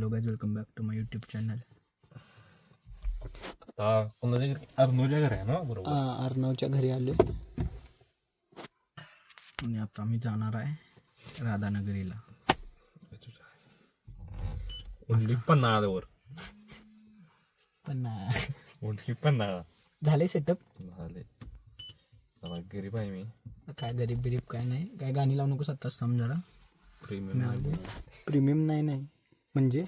Hello guys, welcome back to my YouTube channel. आता अर्नवच्या घरी आहे ना, बरोबर. अर्णवच्या घरी आलो आणि आता मी जाणार आहे राधानगरीला. ओनली पन्हाळ्यावर, पण ओनली पन्हाळा झाले सेटअप झाले. गरीब आहे मी, काय गरीब बिरीब काय नाही. काय गाणी लावू नको, आत्ताच थांब जरा. प्रीमियम प्रीमियम नाही म्हणजे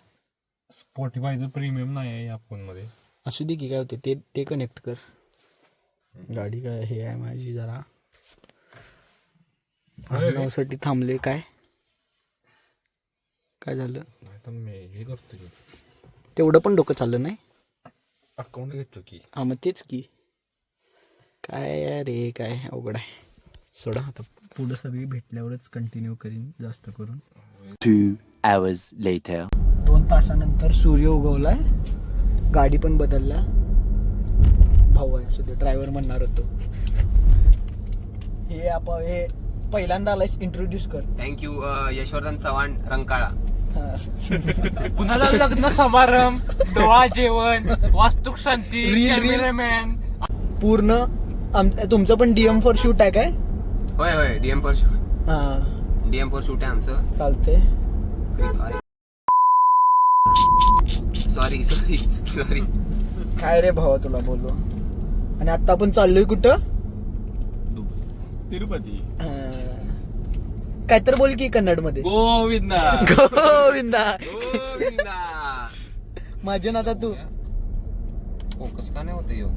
स्पॉटीफायचं प्रीमियम नाही आहे या फोनमध्ये. असू दे की, काय होते ते कनेक्ट कर. गाडी काय हे आहे माझी, जरा अर्णवसाठी थांबले. काय झालं? नाही तर मी हे करतो की तेवढं पण डोकं चाललं नाही. अकाउंट घेतो की. हा मग तेच की, काय रे काय अवघड आहे. सोडा, आता पुढं सगळी भेटल्यावरच कंटिन्यू करीन जास्त करून. 2 hours later. 2 तासानंतर सूर्य उगवलाय, गाडी पण बदलला. भाऊ आहे, असू दे, ड्रायव्हर म्हणणार होतो. हे पहिल्यांदा आलाय, इंट्रोड्यूस कर. थँक्यू. यशवर्धन चव्हाण, रंकाळा. कुणाला लग्न समारंभ, डोळा जेवण, वास्तुक शांती, रील. कॅमेरामॅन. पूर्ण तुमचं पण डीएम फॉर शूट आहे काय? होय डीएम फॉर शूट. हा डीएम फॉर शूट आहे आमचं. चालतंय. सॉरी. काय रे भावा, तुला बोललो. आणि आता आपण चाललोय कुठं? तिरुपती. काय तर बोल की कन्नड मध्ये. गोविंदा. गोविंदा. माझे ना आता तू फोकस का नाही होते यो?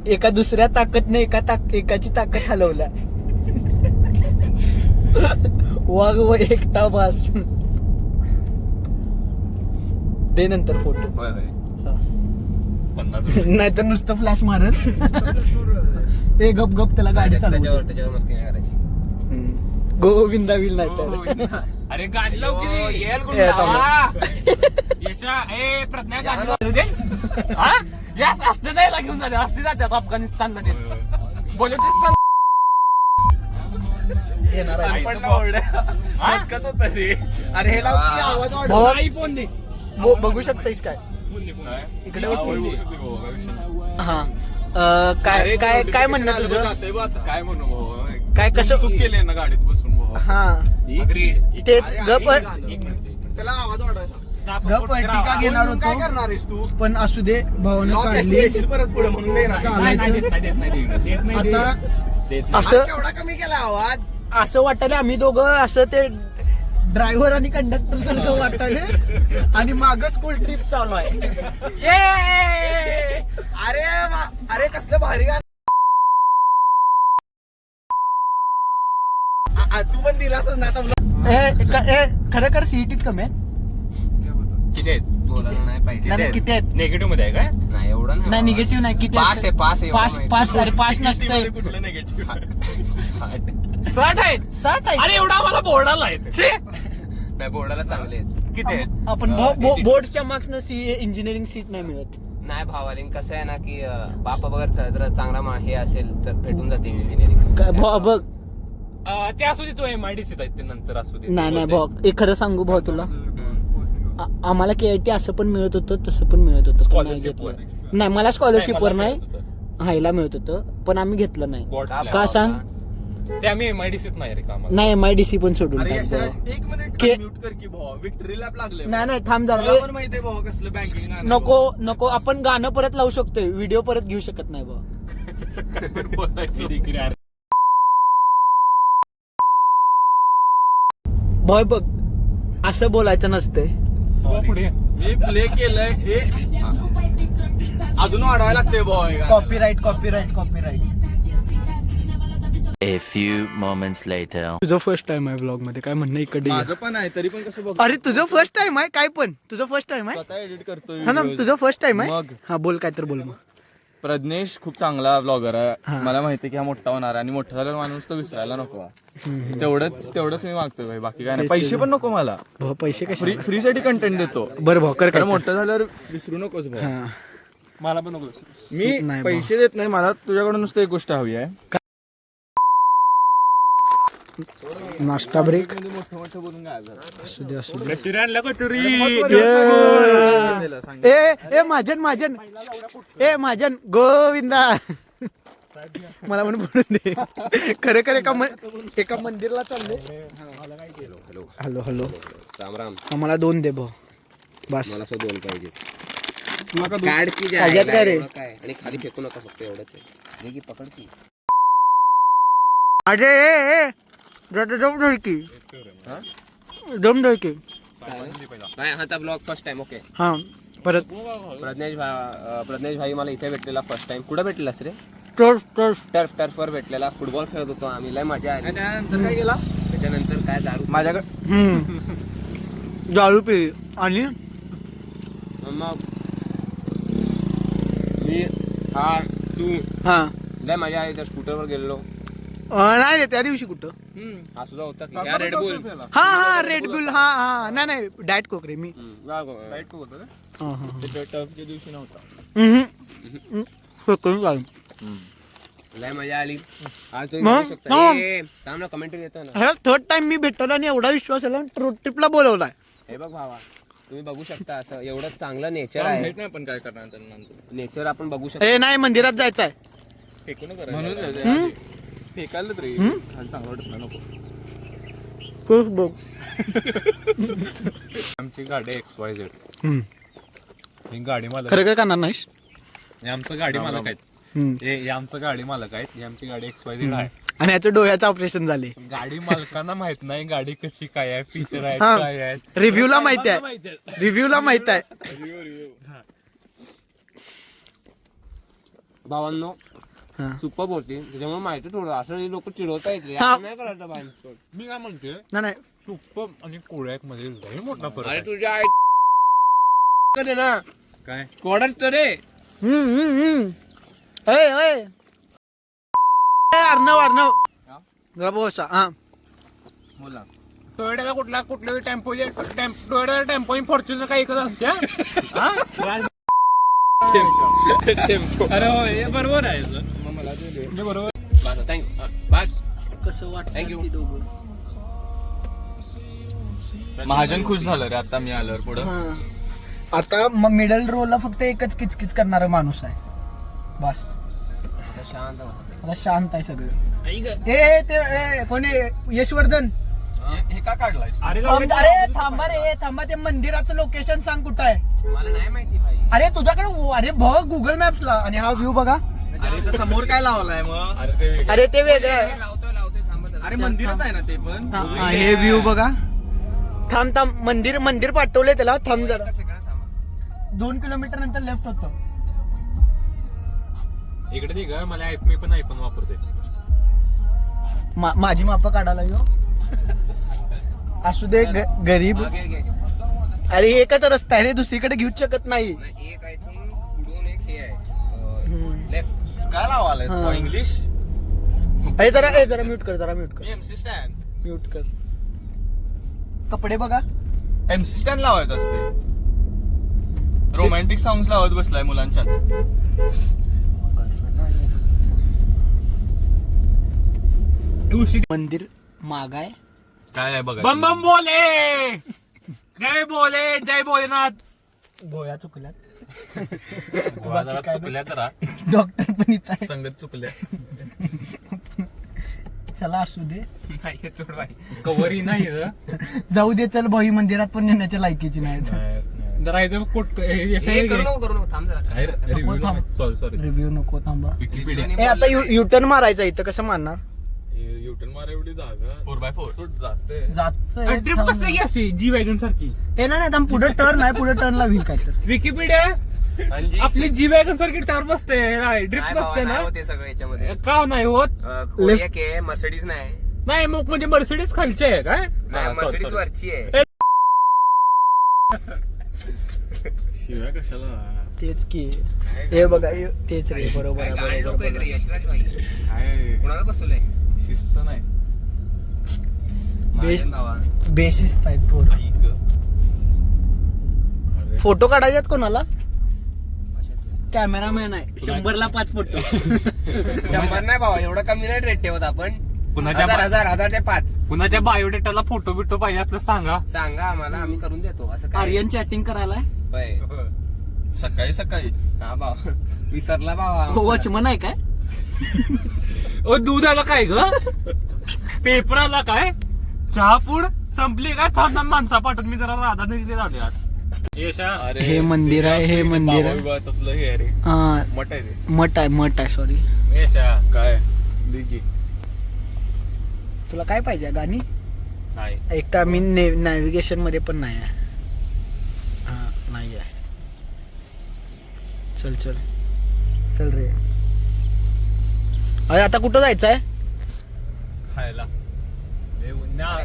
एका दुसऱ्या ताकदने एकाची ताकद हलवल्या. वाघ व एकटा बास. दे नंतर फोटो. होय 50 नाहीतर नुसतं फ्लॅश मारत. ते गप त्याला गाडी चालवू. त्याच्यावर मस्ती नाही करायची. गोविंदा विल नाही तर. अरे गाडी लाव की. यशा ए प्रज्ञा गाडी लावू दे. हा यस, असते नाही ला घेऊन झाले, असते जातात अफगाणिस्तानला ते. बलोचिस्तान येणार आहे. अरे हे आवाज वाढव. आयफोन दे. बघू शकतायस काय इकडे? हा काय म्हणणं तुझं? काय म्हणू, काय कसं चूक केली ना गाडीत बसून. हा तेच गप त्याला आवाज वाढवायचा. टीका घेणार काय होतो, करणार आहेस तू? पण असू दे, भावानं काढली. परत पुढे म्हणून नाही ना. चालायचं आता. असं केवढा कमी केला आवाज. असं वाटायला आम्ही दोघं असं ते ड्रायव्हर आणि कंडक्टर सारखं वाटायले, आणि माग स्कूल ट्रिप चालू आहे. अरे कसलं भारी गाणं. तू पण दिलासच ना. खरं सीईटीत कमी आहेत. किती आहेत? बोलायला नाही पाहिजे. नाही, किती आहेत? नेगेटिव्ह मध्ये आहे काय? नाही एवढं नाही, निगेटिव्ह नाही. किती पास आहे. पास अरे पास नसतंय. कुठलं निगेटिव्ह? 60 आहेत. 60 आहे. अरे एवढा आम्हाला बोर्डाला आहेत. छे. नाही बोर्डाला चांगले आहेत. किती आहेत? आपण बोर्डच्या मार्क्स न इंजिनिअरिंग सीट नाही मिळत. नाही भावालिंग कसं आहे ना की बापा वगैरे जर चांगला हे असेल तर भेटून जाते इंजिनिअरिंग. बघ, ते असू दे, तो MIDC आहेत ते नंतर असू दे. नाही भाऊ, हे खरं सांगू भाऊ तुला, आम्हाला KIT असं पण मिळत होतं, तसं पण मिळत होतं. पण नाही घेतलं. नाही, मला स्कॉलरशिप वर नाही, हायला मिळत होतं, पण आम्ही घेतलं नाही. का सांग? ते आम्ही MIDC नाही रे कामाला. नाही, MIDC पण सोडून अरे टाक भाऊ. एक मिनिट म्यूट कर की भाऊ. विक्टरी लॅप लागले. नाही थांब जरा. मला पण माहितीये भाऊ कसलं बँकिंग. नको आपण गाणं परत लावू शकतोय, व्हिडिओ परत घेऊ शकत नाही भाऊ. भाऊ बघ, असं बोलायचं नसतंय. पुढे मी प्ले केलंय. अजून वाढवायला लागते भाऊ. Copyright. A few moments later. तुझं फर्स्ट टाइम आहे ब्लॉग मध्ये, काय म्हणणं इकडे? माझं पण आहे, तरी पण कसं बघ. अरे तुझं फर्स्ट टाइम आहे, काय पण तुझं फर्स्ट टाइम आहे. स्वतः एडिट करतोय. हा ना, तुझं फर्स्ट टाइम आहे. मग हा बोल, काय तर बोल मग. प्रज्ञेश खूप चांगला ब्लॉगर हा. आहे. मला माहितीये की हा मोठा होणार आहे, आणि मोठा झाल्यावर माणूस तो विसरायला नको. तेवढंच मी मागतोय भाई, बाकी काय नाही. पैसे पण नको मला. भाऊ पैसे कसे? फ्री साठी कंटेंट देतो. बरं भाऊ, कर कारण काय. मोठं झाल्यावर विसरू नकोस भाऊ. हा. मला पण नको. मी नाही पैसे देत नाही, मला तुझ्याकडून नुसतं एक गोष्ट हवी आहे. नाश्ता ब्रेक मोठं मोठं बोलून काय झालं असू दे असू दे. कचोरी आणला कचोरी ए महाजन ए महाजन गोविंदा मला पण बोलून दे. खरे खरे एका मंदिरला चालले. Hello hello Ram Ram. आम्हाला 2 दे भाऊ बस. मला 2 पाहिजे. काढ की त्याच्यात काय रे? काय आणि खाली फेकू नका फक्त एवढंच आहे. हे की पकड की. अरे दम धरकी दम धरकी काय हा ब्लॉग फर्स्ट टाइम. ओके. हा परत प्रज्ञेश भाई मला इथे भेटलेला फर्स्ट टाइम. कुठं भेटलेलास रे? टर्फवर भेटलेला. फुटबॉल खेळत होतो आम्ही. लय मजा आली. त्यानंतर काय केला त्याच्यानंतर काय दारू माझ्याकडे दारू पी आणि मग मी तू हा लय मजा आली. त्या स्कूटरवर गेलेलो. नाही रे त्या दिवशी कुठं हा सुद्धा होता की या रेडबुल. हा रेड बुल हा नाही डाएट कोक रे मी. टर्फच्या दिवशी नव्हता. लय मजा आली. आज तुम्ही मग? बघू शकता. थांब ना कमेंट येतो ना. थर्ड टाइम मी भेटलो आणि एवढा विश्वास आला रोड ट्रिपला बोलवलाय. हे बघ भावा तुम्ही बघू शकता असं एवढं चांगलं नेचर आहे. माहित नाही पण काय करणार त्यानंतर नेचर आपण बघू शकतो. ए नाही मंदिरात जायचंय. फेकून म्हणून फेकायला तरी चांगलं वाटत नाही. नको तोच बघ. आमची गाडी XYZ. ही गाडी मालक खरं काय करणार नाहीस. हे आमचं गाडी मालक आहेत. हे आमचं गाडी मालक आहेत. ही आमची गाडी XYZ आहे. आणि याचं डोळ्याचं ऑपरेशन झाले. गाडी मालकांना माहित नाही गाडी कशी काय आहे, फीचर आहे हा. काय आहे. रिव्ह्यूला माहिती आहे. माहिती आहे. रिव्ह्यूला माहित आहे. भावांनो हा. सुपर बोलते त्याच्यामुळे माहिती थोडं असं लोक चिडवता येते. हा. नाही करायचं बाहेर. मी काय म्हणते नाही सुप्प आणि कोळ्याक मध्ये लय मोठा फरक अरे आहे. तुझ्या आई करे ना काय कोणाच रे. अर्णव गबोसा हा बोला टोयोटाला कुठल्या टोयोटा टेम्पो फॉर्च्युनर काय एकच असते हा? अरे हो हे बरोबर आहे मग मला ते बरोबर. बस थँक्यू. बस कसं वाटतं Thank you. ती दोघं? महाजन खुश झालं रे आता मी आल्यावर पुढं. हा. आता मिडल रोला फक्त एकच किचकिच करणारा माणूस आहे बस. शांत आता शांत आहे सगळं. ते कोणी यशवर्धन हे का काढलायस अरे अरे थांबा ते मंदिराचं लोकेशन सांग कुठं आहे. मला नाही माहिती भाई. अरे तुझ्याकडे अरे बघ गुगल मॅप्सला आणि हा व्ह्यू बघा. अरे तर समोर काय लावलाय मग अरे ते वेगळं आहे. लावतोय थांबत. अरे मंदिरच आहे ना ते पण. हा, हे व्ह्यू बघा. थांब मंदिर पाठवलंय त्याला. थांब जरा. 2 किलोमीटर नंतर लेफ्ट होतं. इकडे ठीक आहे. मला मी पण आयफोन वापरते. माझी माप काढायला येऊ असू दे गरीब. मागे घे. अरे एकच रस्ता आहे रे दुसरीकडे घेऊच शकत नाही. नाही, एक आय थिंक पुढून एक हे आहे लेफ्ट. काय लावालायस हा. इंग्लिश. अरे जरा म्यूट कर मी एमसी स्टँड म्यूट कर. कपडे बघा. एमसी स्टँड लावायचं असते. रोमॅन्टिक सॉंग्स लावत बसलाय मुलांच्यात. मंदिर मागाय. काय आहे बघा. बम बम बोले जय भोलेनाथ. गोळ्या चुकल्यात. चुकल्या तर डॉक्टर पण इथं आहे. संगत चुकल्या. चला असू दे. नाही सोड बाई कवरी नाही जाऊ दे चल भाई मंदिरात पण नेण्याच्या लायकीची नाही. जरा इथं हे करू नको थांब जरा. सॉरी रिव्ह्यू नको थांबा. विकिपीडिया आता युटर्न मारायचा इथं कसं मारणार. युटर्न मारा एवढी जागा 4x4 जाते. जात ट्रिप कसं की अशी जी वॅगन सारखी. हे नाही पुढे टर्न आहे. पुढे टर्नला व्हील काय तर. विकिपीडिया आपली जी वॅगन सारखी टर्न बसते ड्रिफ्ट बसते ना. ते सगळं याच्यामध्ये का नाही होत. कोरिया के मर्सिडीज नाही. नाही मग म्हणजे मर्सिडीज खालची आहे काय. मर्सिडीज वरची आहे. शिवाय कशाला. तेच की हे बघा तेच रे. बरोबर काय आहे, गाडी बरोबर लोक आहेत रे यशराज भाई. काय कोणाला बसवलंय. शिस्त नाही. महाजन भावा. बेशिस्त आहेत पोरं. फोटो काढायच्यात कोणाला. कॅमेरामॅन आहे 100ला 5 फोटो. 100 नाही भावा एवढं कमी नाही रेट ठेवत आपण. हजार ते 5 कुणाच्या बायोडेटाला फोटो बिटो पाहिजे असलं सांगा आम्हाला, आम्ही करून देतो. असं काय आर्यन चॅटिंग करायला होय. सकाळी सकाळी हा भाव विसरला भावा. वॉचमन आहे काय? ओ दूध आला काय ग? पेपर आला काय? चहा पूड संपली काय? थांब माणसा पाठवून मी जरा राधानगरीला झाले आज. हे मंदिर आहे, हे मंदिर आहे. तसलं हे रे हा, मठ आहे ते. मठ आहे सॉरी. काय दिगी तुला काय पाहिजे गाणी? नाही. एक तर मी नॅव्हिगेशन मध्ये पण नाही आहे. हा नाही आहे. चल चल चल रे. अरे आता कुठं जायचं आहे? खायला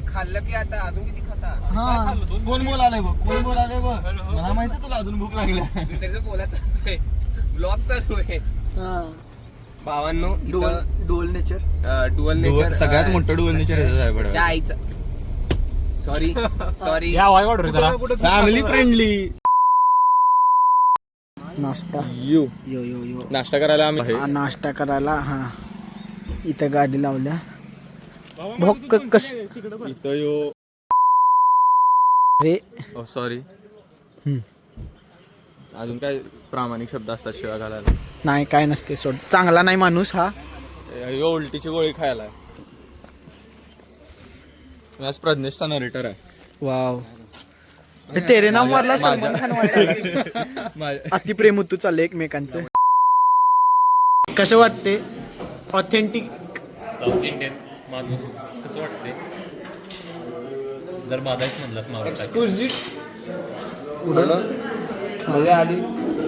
खाल्लं की आता अजून किती खाता? हा कोण बोलायलंय बघ, कोण बोलायलंय बघ. मला माहिती तुला अजून भूक लागली. तरी बोलायचं असतंय. ब्लॉग चालू आहे भावांनो. डोल नेचर. डुअल नेचर सगळ्यात मोठं डुअल नेचर आहे आईचं. सॉरी या वाय ऑर्डर जरा. Family friendly. नाश्ता. यू यो यो यो नाश्ता करायला आम्ही नाश्ता करायला. हा इथं गाडी लावल्या. भोक कस इथं यो रे. सॉरी. हम्म. अजून काय प्रामाणिक शब्द असतात शिवाय घालायला? नाही काय नसते सोड. चांगला नाही माणूस हा. यो उलटीची गोळी खायला. मी आज प्रज्ञेशचा नरेटर आहे. वाव. तेरे नाम वरला सलमान खान वाटला. अतिप्रेम होतो चाललं एकमेकांचं. कसं वाटते ऑथेंटिक साऊथ इंडियन माणूस कसं वाटते? जर बाधायच म्हणलास महाराष्ट्रात. मजा आली.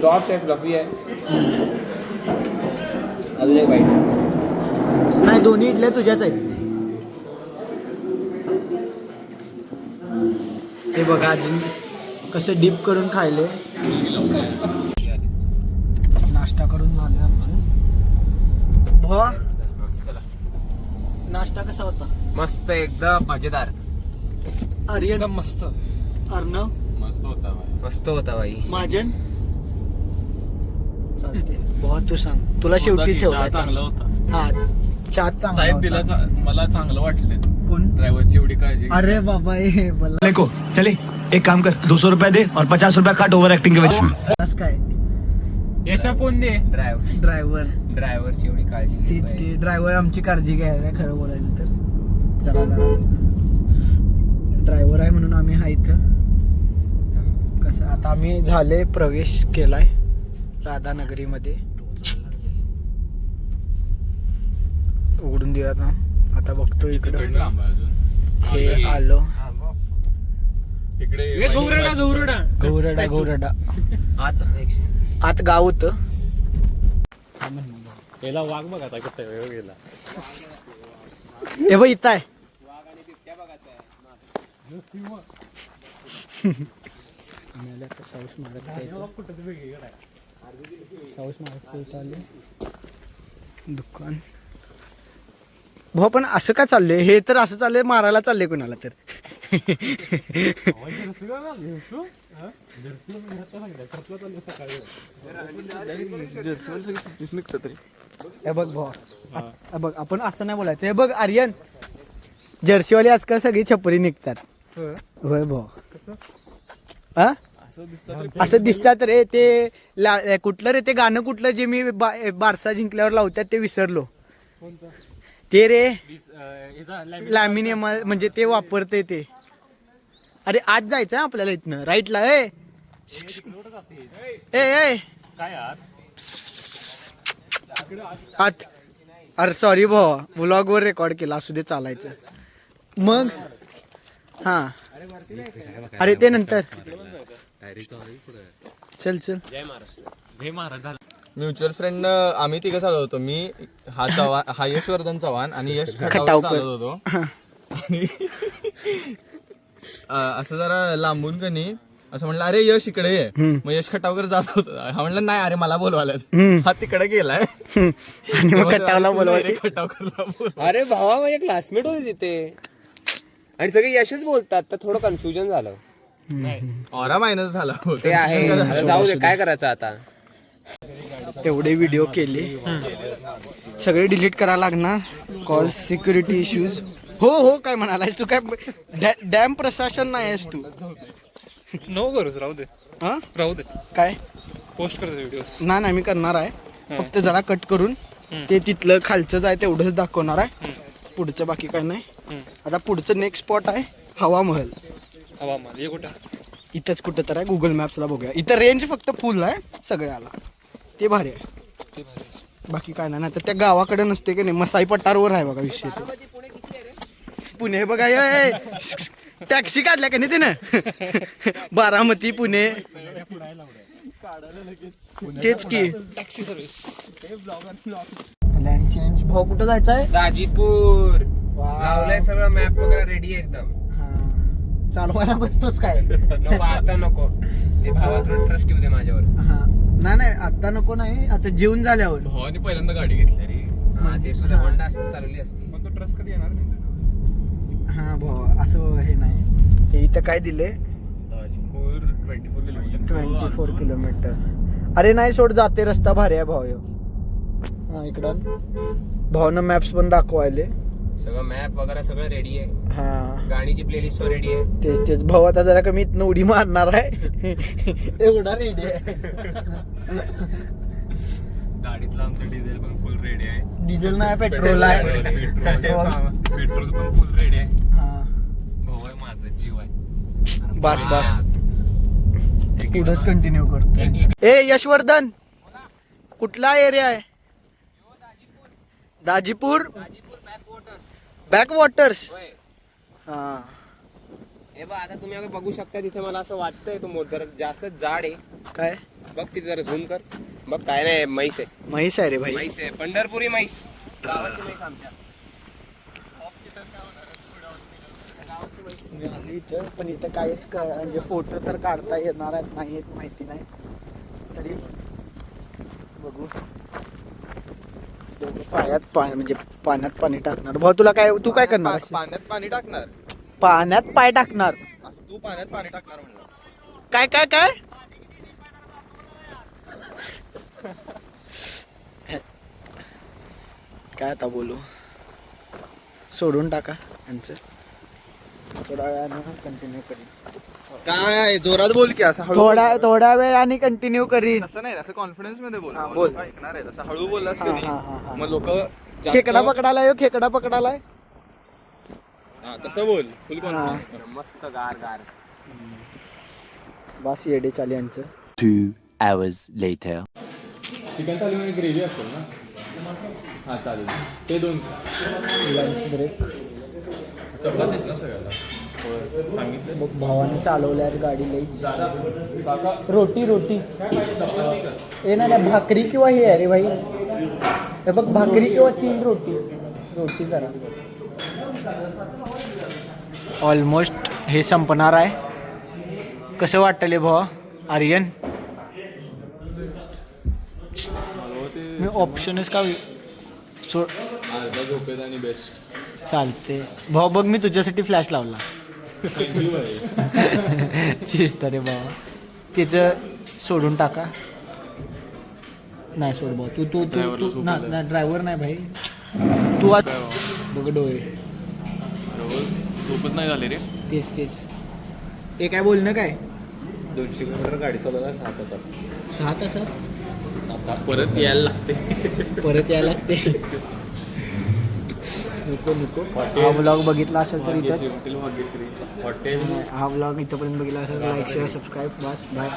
सॉफ्ट आहे, फ्लफी आहे. अजून एक बाईट. नाही, दोन्ही इडल्या तुझ्याच आहेत. हे बघा अजून कसं डीप करून खायले. नाश्ता करून झाले आमचं. बुवा नाश्ता कसा होता? मस्त, एकदम मजेदार. आर्यन मस्त. अर्णव मस्त होता भाई. मस्त होता बाई. महाजन चालते. बुवा तू सांग, तुला शेवटी ठेवला. चांगला होता. हा चहा चांगला साहेब दिला होता. मला चांगलं वाटलं. कोण? ड्रायव्हरची एवढी काळजी. अरे बाबा हे बोला को चले एक काम कर 200 रुपया दे और 50 रुपया काट ओवर एक्टिंग के वजह काय यशा फोन दे. ड्रायव्हरची एवढी काळजी. तीच की ड्रायव्हर आमची काळजी घ्यायला. खरं बोलायचं तर जरा ड्रायव्हर आहे म्हणून आम्ही हा इथं. कसं आता आम्ही झाले प्रवेश केलाय राधानगरीमध्ये. उघडून देऊया आता बघतो इकडं. हे आलो इकडे गौरडा आत गाव होत. याला वाघ बघ आता कसं गेला. हे बघ इथं आहे. दुकान. भाऊ पण असं का चाललंय? हे तर असं चाललंय मारायला चाललंय कुणाला तर. हे बघ भाऊ, हे बघ आपण असं नाही बोलायचं. हे बघ आर्यन, जर्सीवाली आजकाल सगळी छपरी निघतात. होय भाऊ. असं दिसतात रे. ते कुठलं रे ते गाणं कुठलं जे मी बारसा जिंकल्यावर लावतात ते विसरलो. ते रे लॅमिनियम म्हणजे ते वापरते ते. अरे आज जायचं आपल्याला इथनं राईटला. ए आत. अरे सॉरी भाऊ, व्लॉग वर रेकॉर्ड केला. असू दे चालायचं मग. हा अरे ते नंतर. चल चल. जय महाराज. म्युच्युअल फ्रेंड आम्ही तिघं चालत होतो. मी हा यशवर्धन चव्हाण आणि यश खटावकर खटावकर चालत होतो. आणि असं जरा लांबून कनी असं म्हणलं अरे यश इकडे ये. मग यश खटावकर जात होत. हा म्हणलं नाही अरे मला बोलवायला. हा तिकडे गेलाय आणि मग खटावला बोलवायचे. खटावकरला बोल. अरे भावा माझे क्लासमेट होते तिथे आणि सगळे यशच बोलतात. तर थोडं कन्फ्युजन झालं. ऑरा मायनस झाला. ते आहे. आता जाऊ दे, काय करायचं आता. एवढे व्हिडिओ केले, सगळे डिलीट करायला लागणार कॉज सिक्युरिटी इश्यूज. हो काय म्हणालायस तू? काय डॅम प्रशासन नाही आहेस तू? नो करूच, राहू दे हा राहू दे, काय पोस्ट करते व्हिडिओ. नाही मी करणार आहे, फक्त जरा कट करून ते तिथलं खालचंच आहे तेवढंच दाखवणार आहे, पुढचं बाकी काय नाही. आता पुढचं नेक्स्ट स्पॉट आहे हवा महल. हवामान हे कुठं? इथंच कुठं तर आहे, गुगल मॅप्सला बघूया. इथं रेंज फक्त फुल आहे सगळ्याला, ते भारी आहे. बाकी काय नाही. तर त्या गावाकडे नसते की नाही, मसाई पठारवर आहे बघा विषय. पुणे बघा, टॅक्सी काढल्या का नाही तिनं बारामती पुणे, तेच की टॅक्सी सर्व्हिस. Plan change. भाऊ कुठं जायचं आहे? दाजीपूर लावलंय सगळं, मॅप वगैरे रेडी आहे एकदम. चालवायला बसतोच काय? नको आता नको, ते भावात ट्रस्ट येऊ दे माझ्यावर. हा नाही आता नको, नाही आता जेवण झाल्यावर. भावानी पहिल्यांदा गाडी घेतली रे. हा ते सुद्धा होंडा असते चालवली असती. पण तो ट्रस्ट कधी येणार नाही. हा भाऊ असं हे नाही. हे इथं काय दिले? 24 किलोमीटर. अरे नाही सोड, जाते रस्ता भारी आहे भाऊ. हा इकडं भावना मॅप्स पण दाखवायले, सगळं मॅप वगैरे सगळं रेडी आहे. हा गाडीची प्लेलिस्ट रेडी आहे. तेच भाऊ आता जरा कमी इथनं उडी मारणार आहे. एवढा रेडी आहे. गाडीतलं आमचं डिझेल पण फुल रेडी आहे. डिझेल नाही, पेट्रोल आहे. पेट्रोल पण फुल रेडी आहे. हा भाऊ आहे माझा, जीव आहे. बस पुढंच कंटिन्यू करतो. ए यशवर्धन, कुठला एरिया आहे? Dajipur back waters. हा हे बघ आता तुम्ही अगं बघू शकता, तिथे मला असं वाटतंय तो मोटर जास्त जाड आहे. काय बघ तिथे जरा झूम कर. बघ काय नाही, म्हैस आहे. म्हैस आहे रे भाई. म्हैस आहे, पंढरपुरी म्हैस, गावाची म्हैस आमच्या. इथं पण इथं काहीच म्हणजे फोटो तर काढता येणार आहेत नाही येत माहिती नाही, तरी बघू. पायात पाणी म्हणजे पाण्यात पाणी टाकणार. भाऊ तुला काय, तू काय करणार? पाण्यात पाणी टाकणार. पाण्यात पाय टाकणार. असं तू पाण्यात पाणी टाकणार म्हणलं. काय काय काय काय आता बोलू, सोडून टाका यांचं. थोडा वेळानं कंटिन्यू करीन. काय जोरात बोल की, असं हळू. थोडा वेळाने कंटिन्यू करीन. असं नाही, असं कॉन्फिडन्स मध्ये बोल. हा, बोल. लोकं ऐकणार आहेत. असं हळू बोललास हा, की हा, हा, हा. मग लोक खेकडा पकडालाय, खेकडा पकडालाय. तसं बोल, फुल कॉन्फिडन्स. मस्त गार गार. बस येडे चाली यांचं. 2 hours later. चिकन थाली मध्ये ग्रेव्ही असेल ना? हा चालेल, ते 2 लंच ब्रेक. चपातीच ना सगळ्याला. सांगितलं बघ भावाने चालवल्यास गाडी लई. रोटी हे नाही भाकरी किंवा हे आहे रे भाई. हे बघ भाकरी किंवा 3 रोटी करा. ऑलमोस्ट हे संपणार आहे. कसं वाटतले भावा आर्यन? मी ऑप्शनच का सोड. अर्धा झोपेत आणि बेस्ट. चालते भाऊ, बघ मी तुझ्यासाठी फ्लॅश लावला. चिस्टर रे बाबा, त्याचं सोडून टाका. नाही सोड भाऊ, तू ना ड्रायव्हर नाही भाई. तू आज बघ डोळे झोपच नाही झाले रे. तेच ते काय बोलणं काय. 200 किलोमीटर गाडी चालवला 6 तासात. 6 तासात आता परत यायला लागते. नको. हा व्लॉग बघितला असेल तर इथंच. हॉटेल हा व्लॉग इथंपर्यंत बघितला असेल तर लाईक शेअर सबस्क्राईब. बस बाय.